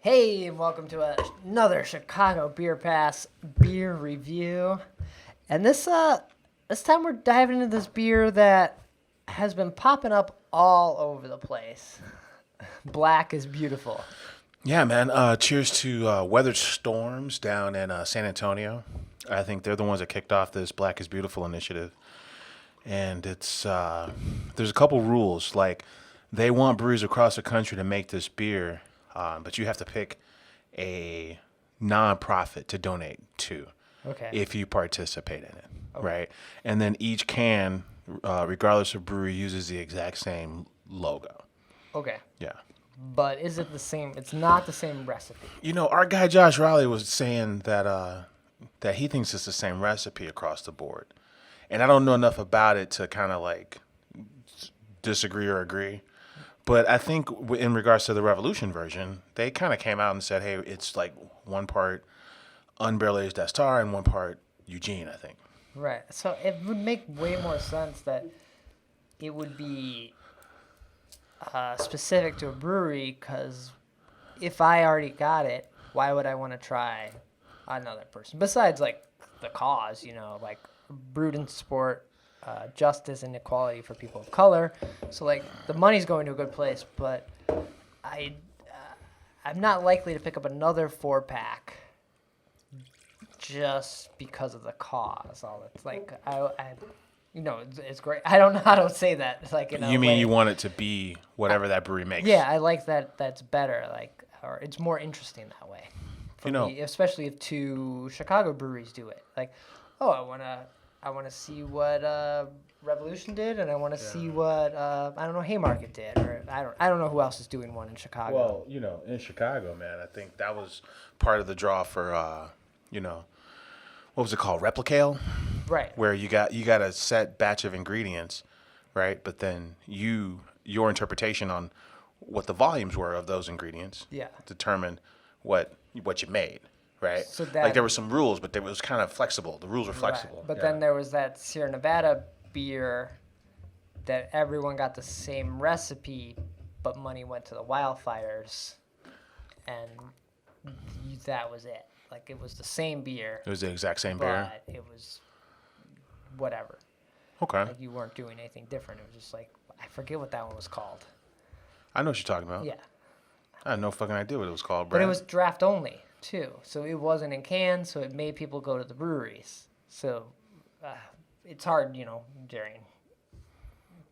Hey, and welcome to another Chicago Beer Pass beer review. And this time we're diving into this beer that has been popping up all over the place. Black is beautiful. Yeah, man. Cheers to Weathered Storms down in San Antonio. I think they're the ones that kicked off this Black is Beautiful initiative. And it's there's a couple rules. Like, they want breweries across the country to make this beer, but you have to pick a nonprofit to donate to Okay. if you participate in it, right? And then each can, regardless of brewery, uses the exact same logo. Okay. Yeah. But is it the same? It's not the same recipe. You know, our guy Josh Raleigh was saying that that he thinks it's the same recipe across the board, and I don't know enough about it to kind of like disagree or agree. But I think in regards to the Revolution version, they kind of came out and said, "Hey, it's like one part unbarrel aged Estar and one part Eugene." I think. Right. So it would make way more sense that it would be specific to a brewery, because if I already got it, why would I want to try another person? Besides, like, the cause, like brewed in support justice and equality for people of color. So, like, the money's going to a good place, but I'm not likely to pick up another 4-pack just because of the cause. It's like, it's great. I don't know how to say that. It's like, You mean you want it to be whatever that brewery makes? Yeah, I like that. That's better. Or it's more interesting that way. For me, especially if 2 Chicago breweries do it. Like, I want to see what Revolution did, and I want to see what Haymarket did, or I don't know who else is doing one in Chicago. Well, in Chicago, man, I think that was part of the draw for what was it called, Replicale? Right. Where you got a set batch of ingredients, right? But then your interpretation on what the volumes were of those ingredients determined what you made, right? So like, there were some rules, but it was kind of flexible. The rules were flexible. Right. But then there was that Sierra Nevada beer that everyone got the same recipe, but money went to the wildfires, and that was it. Like, it was the same beer. It was the exact same beer. But it was whatever. Okay. Like, you weren't doing anything different. It was just like, I forget what that one was called. I know what you're talking about. Yeah. I had no fucking idea what it was called, Brad. But it was draft only, too. So it wasn't in cans, so it made people go to the breweries. So it's hard, during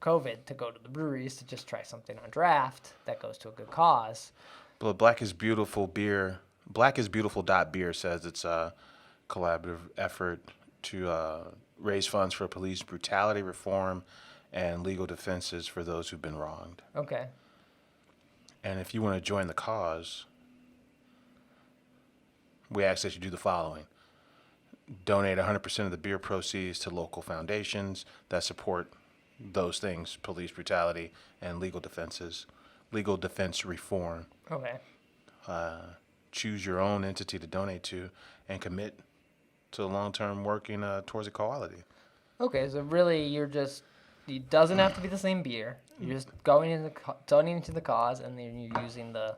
COVID to go to the breweries to just try something on draft that goes to a good cause. But Black is Beautiful beer. Blackisbeautiful.beer says it's a collaborative effort to raise funds for police brutality reform and legal defenses for those who've been wronged. Okay. And if you want to join the cause, we ask that you do the following. Donate 100% of the beer proceeds to local foundations that support those things: police brutality and legal defense reform. Okay. Choose your own entity to donate to and commit to long-term working towards equality. Okay, so really it doesn't have to be the same beer. You're just donating to the cause, and then you're using the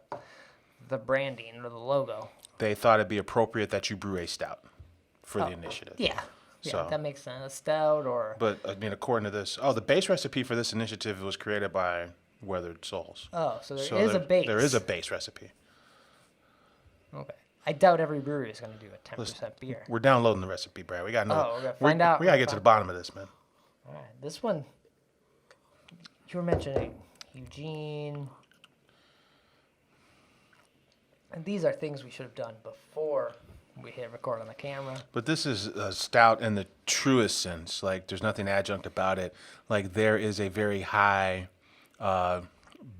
branding or the logo. They thought it'd be appropriate that you brew a stout for the initiative. Yeah. So, that makes sense. A stout or... But, according to this... the base recipe for this initiative was created by Weathered Souls. Oh, so there is a base. There is a base recipe. Okay. I doubt every brewery is going to do a 10% beer. We're downloading the recipe, Brad. We got find out. We got to get to the bottom of this, man. All right. This one, you were mentioning Eugene. And these are things we should have done before we hit record on the camera. But this is a stout in the truest sense. Like, there's nothing adjunct about it. Like, there is a very high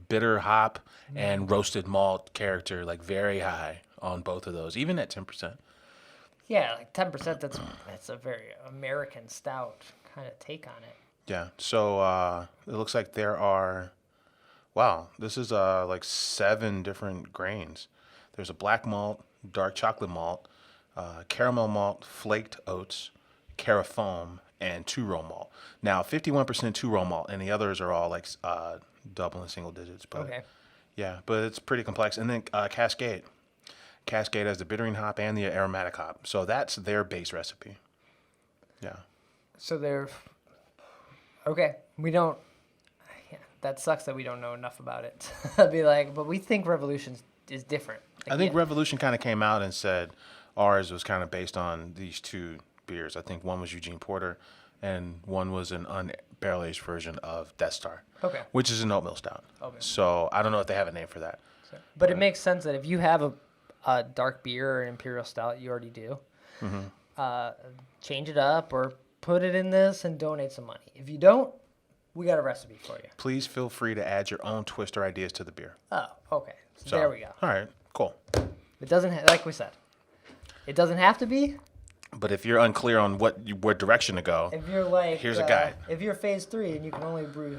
bitter hop and roasted malt character, like, very high on both of those, even at 10%. Yeah, like 10%, that's a very American stout kind of take on it. Yeah, so it looks like there are, this is like 7 different grains. There's a black malt, dark chocolate malt, caramel malt, flaked oats, carafoam, and two-row malt. Now, 51% two-row malt, and the others are all like double and single digits. But okay. Yeah, but it's pretty complex. And then Cascade. Cascade has the bittering hop and the aromatic hop. So that's their base recipe. Yeah. So they're okay. We don't. Yeah, that sucks that we don't know enough about it. I'd be like, but we think Revolution is different. Like, I think Revolution kind of came out and said ours was kind of based on these two beers. I think one was Eugene Porter, and one was an unbarrel aged version of Death Star. Okay. Which is an oatmeal stout. Okay. So I don't know if they have a name for that. But it makes sense that if you have a dark beer or an Imperial Stout, you already do. Change it up or put it in this and donate some money. If you don't, we got a recipe for you. Please feel free to add your own twist or ideas to the beer. Oh, okay. So there we go. All right, cool. It doesn't, like we said, it doesn't have to be. But if you're unclear on what direction to go, if you're like, here's a guide. If you're phase 3 and you can only brew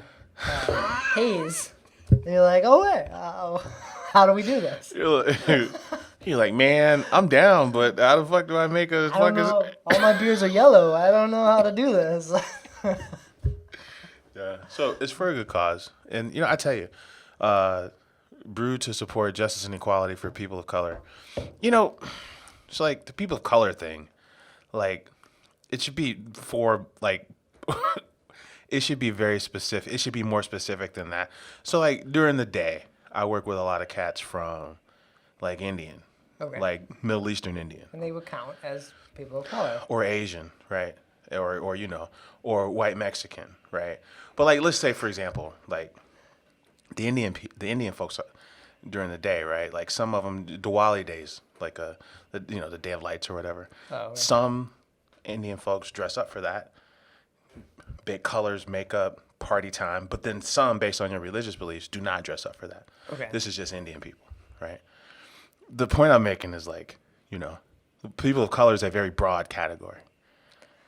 haze, and you're like, oh wait, how do we do this? You're like, man, I'm down, but how the fuck do I make a I don't know. All my beers are yellow. I don't know how to do this. Yeah. So it's for a good cause. And, I tell you, brew to support justice and equality for people of color. It's like the people of color thing. Like, it should be for, like, it should be very specific. It should be more specific than that. So, like, during the day, I work with a lot of cats from, like, Indian. Okay. Like, Middle Eastern Indian. And they would count as people of color. Or Asian, right? Or or white Mexican, right? But, like, let's say, for example, like, the Indian folks during the day, right? Like, some of them, Diwali days, like, the Day of Lights or whatever. Oh, okay. Some Indian folks dress up for that. Big colors, makeup, party time. But then some, based on your religious beliefs, do not dress up for that. Okay. This is just Indian people, right? The point I'm making is, like, people of color is a very broad category,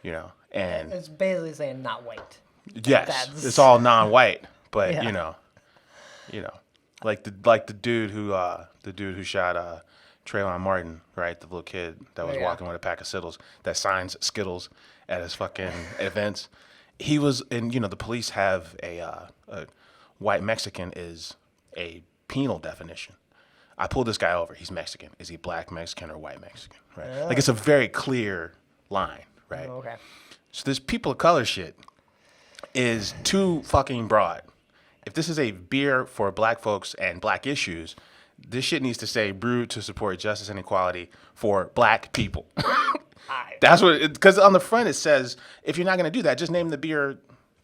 and It's basically saying not white. yes, it's all non-white, but Yeah. like the dude who shot Trayvon Martin, right? The little kid that was walking with a pack of Skittles that signs Skittles at his fucking events. He was, and the police have a white Mexican is a penal definition. I pulled this guy over. He's Mexican. Is he black Mexican or white Mexican? Right? Yeah. Like, it's a very clear line, right? Oh, okay. So this people of color shit is too fucking broad. If this is a beer for black folks and black issues, this shit needs to say brew to support justice and equality for black people. That's what, because on the front it says, if you're not going to do that, just name the beer.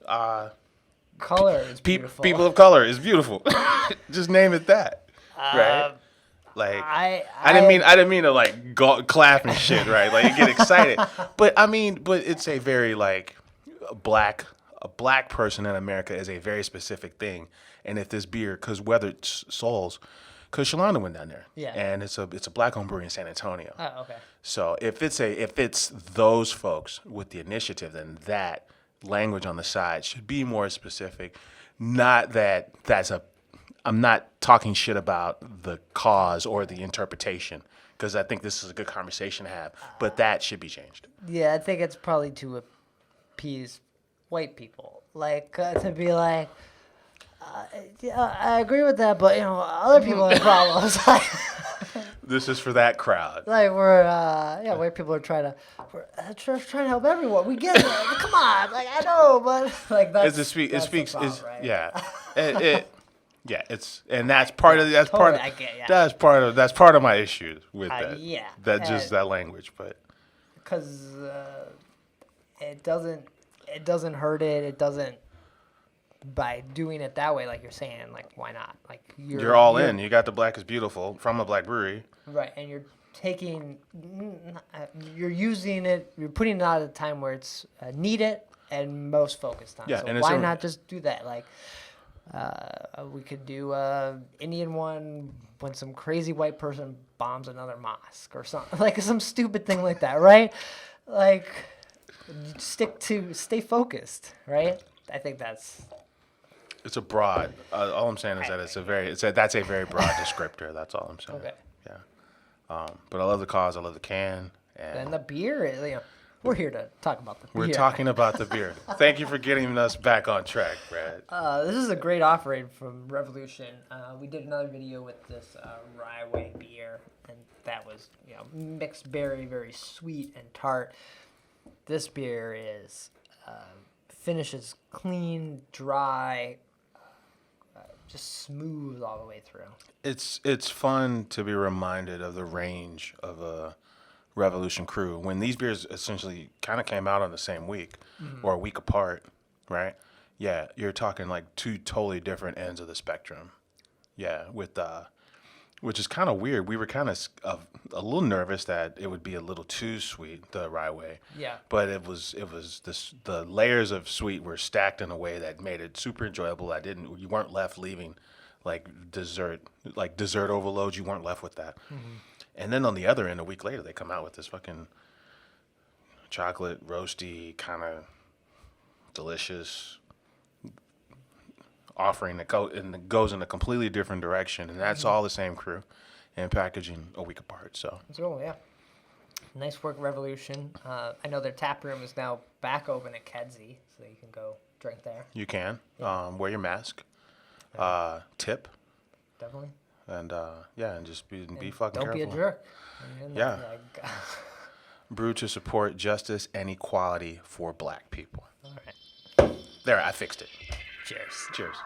Color is beautiful. People of color is beautiful. Just name it that, right? Like, I didn't mean to like clap and shit, right? Like, get excited, but it's a very like a black person in America is a very specific thing, and if this beer, because Weathered Souls, because Shalonda went down there, and it's a black-owned brewery in San Antonio. Oh, okay. So if it's those folks with the initiative, then that language on the side should be more specific. Not that's a. I'm not talking shit about the cause or the interpretation, because I think this is a good conversation to have, but that should be changed. Yeah, I think it's probably to appease white people, like to be like, yeah, I agree with that, but other people have problems. This is for that crowd. Like white people are trying to help everyone. We get it. Come on, like I know, but like that's Yeah, it's, and that's part of my issue with that. Yeah, that language, but because it doesn't hurt it. It doesn't, by doing it that way, like you're saying, like why not? Like you're all in. You got the Black is Beautiful from a black brewery, right? And you're using it. You're putting it out at a time where it's needed and most focused on. Yeah, so and why not just do that? Like. We could do Indian one when some crazy white person bombs another mosque or something, like some stupid thing like that, right? Like, stay focused, right? I think it's a broad. All I'm saying is that that's a very broad descriptor. That's all I'm saying. Okay. Yeah. But I love the cause. I love the can. And the beer, We're here to talk about the beer. We're talking about the beer. Thank you for getting us back on track, Brad. This is a great offering from Revolution. We did another video with this rye beer, and that was mixed berry, very sweet and tart. This beer is finishes clean, dry, just smooth all the way through. It's fun to be reminded of the range of a Revolution crew when these beers essentially kind of came out on the same week or a week apart, right? Yeah, you're talking like two totally different ends of the spectrum. Yeah, with which is kind of weird. We were kind of a little nervous that it would be a little too sweet, the rye way. Yeah. But it was the layers of sweet were stacked in a way that made it super enjoyable. You weren't left leaving like dessert overload. You weren't left with that. Mm-hmm. And then on the other end, a week later, they come out with this fucking chocolate, roasty, kind of delicious offering that goes in a completely different direction. And that's all the same crew and packaging a week apart. So yeah. Nice work, Revolution. I know their tap room is now back open at Kedzie, so you can go drink there. You can. Yeah. Wear your mask. Tip. Definitely. And and just be fucking don't careful. Don't be a jerk. Yeah. Brew to support justice and equality for black people. All right. There, I fixed it. Cheers. Cheers.